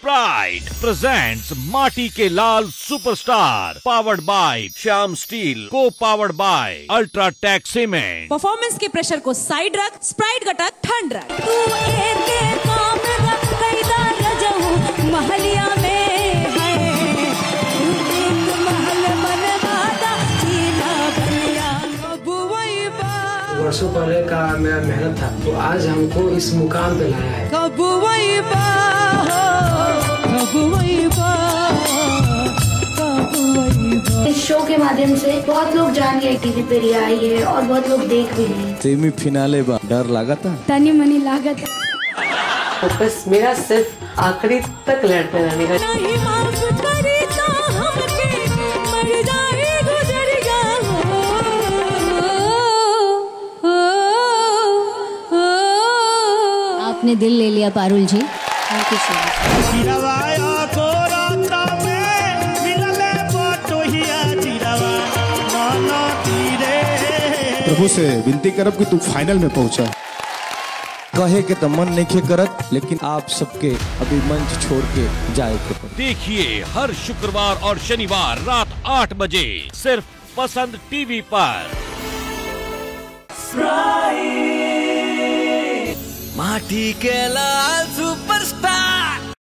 Sprite presents माटी के लाल superstar, powered by Shyam steel, co powered by UltraTech cement. Performance के प्रेशर को साइड रख, स्प्राइट घटा ठंड रख। महलिया में है महल बनवाता जीना बनिया। वर्षों पहले का मेरा मेहनत था, तो आज हमको इस मुकाम पे लाया है। इस शो के माध्यम से बहुत लोग जान गए टीवी पे रिया आई है और बहुत लोग देख भी रहे हैं। सेमी फिनाले बा डर लगा था, तनी मनी लागत। तो बस मेरा सिर्फ आखिरी तक लड़ते रहने का। आपने दिल ले लिया पारुल जी, थैंक यू सो मच। प्रभु से विनती करब कि तू फाइनल में पहुंचा। कहे के तो मन नहीं करत, लेकिन आप सबके अभी मंच छोड़ के जाए के पड़े। देखिए हर शुक्रवार और शनिवार रात 8 बजे सिर्फ पसंद टीवी पर। माटी के लाल